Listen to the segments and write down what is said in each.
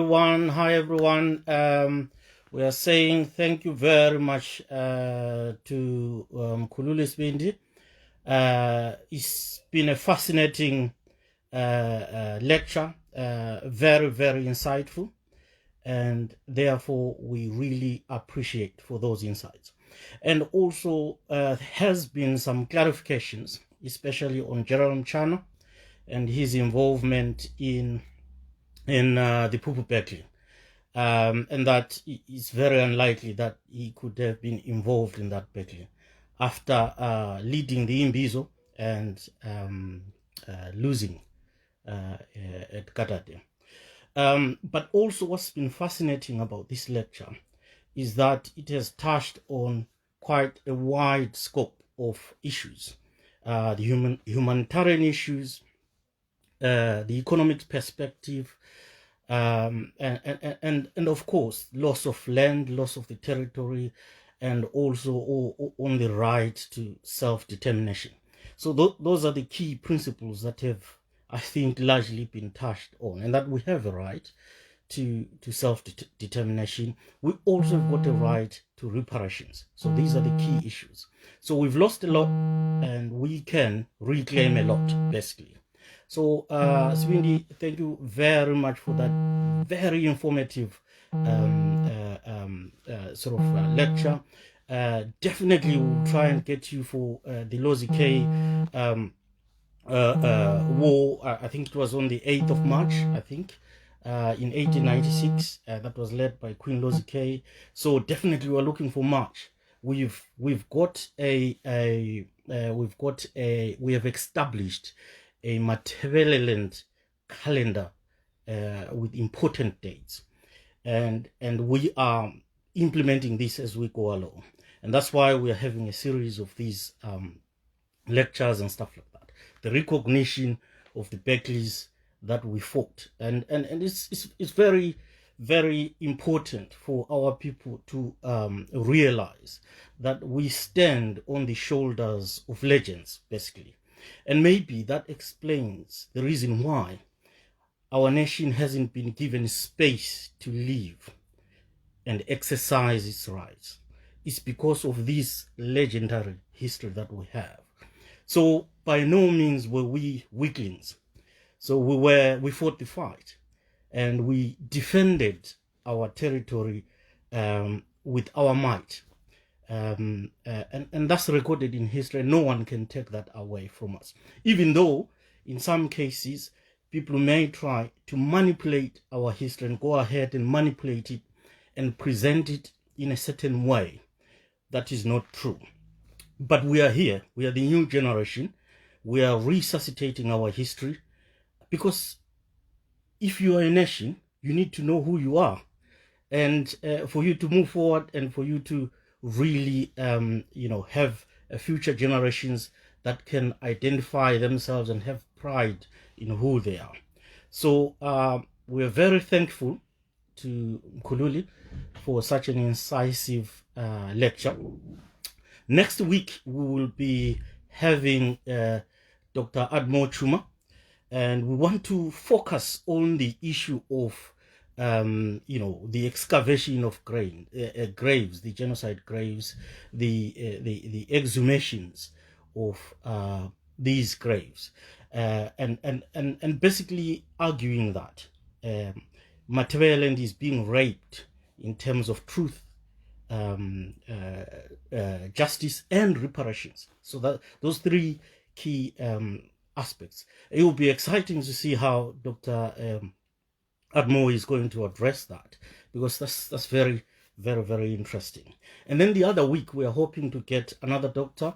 everyone. Hi, everyone. We are saying thank you very much to Mkhululi Sibindi. It's been a fascinating lecture, very, very insightful, and therefore we really appreciate for those insights. And also has been some clarifications, especially on Gerald Mchana and his involvement in the Pupu Battle. And that it's very unlikely that he could have been involved in that battle after leading the Imbizo and losing at Katate. But also what's been fascinating about this lecture is that it has touched on quite a wide scope of issues. The humanitarian issues, the economic perspective, and of course, loss of land, loss of the territory, and also on the right to self-determination. So those are the key principles that have, I think, largely been touched on, and that we have a right to self-determination. We also have got a right to reparations. So these are the key issues. So we've lost a lot, and we can reclaim a lot, basically. So, Sibindi, thank you very much for that very informative lecture. Definitely we'll try and get you for the Lozi K war. I think it was on the 8th of March, I think, in 1896. That was led by Queen Lozi K. So definitely we're looking for March. We have established a Matebeleland calendar with important dates, and we are implementing this as we go along, and that's why we are having a series of these lectures and stuff like that. The recognition of the battles that we fought, and it's very, very important for our people to realize that we stand on the shoulders of legends, basically. And maybe that explains the reason why our nation hasn't been given space to live and exercise its rights. It's because of this legendary history that we have. So by no means were we weaklings. So we fought the fight, and we defended our territory with our might. And that's recorded in history. No one can take that away from us, even though in some cases people may try to manipulate our history and go ahead and manipulate it and present it in a certain way that is not true. But we are here. We are the new generation. We are resuscitating our history, because if you are a nation, you need to know who you are, and for you to move forward and for you to really have future generations that can identify themselves and have pride in who they are. So we're very thankful to Mkhululi for such an incisive lecture. Next week we will be having Dr. Admo Chuma, and we want to focus on the issue of the excavation of graves, the genocide graves, the exhumations of these graves, and basically arguing that Matebeleland is being raped in terms of truth, justice, and reparations. So that those three key aspects. It will be exciting to see how Dr. Admo is going to address that, because that's very, very, very interesting. And then the other week we are hoping to get another doctor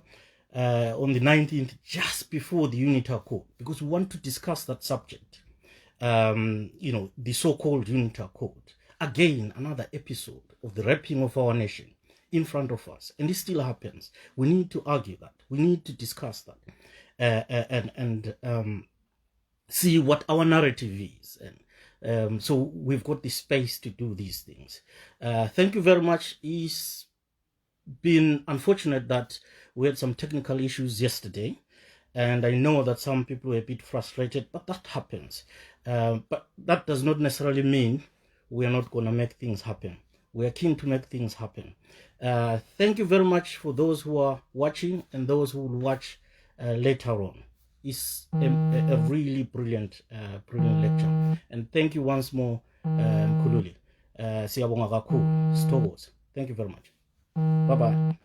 on the 19th, just before the UNITA Code, because we want to discuss that subject. The so-called UNITA Code. Again, another episode of the raping of our nation in front of us, and it still happens. We need to argue that. We need to discuss that, and see what our narrative is. And so we've got the space to do these things. Thank you very much. It's been unfortunate that we had some technical issues yesterday, and I know that some people were a bit frustrated, but that happens. But that does not necessarily mean we are not going to make things happen. We are keen to make things happen. Thank you very much for those who are watching and those who will watch later on. It's a really brilliant lecture. And thank you once more, Mkhululi. Siyabonga kakhulu. Sithokoze. Thank you very much. Bye-bye.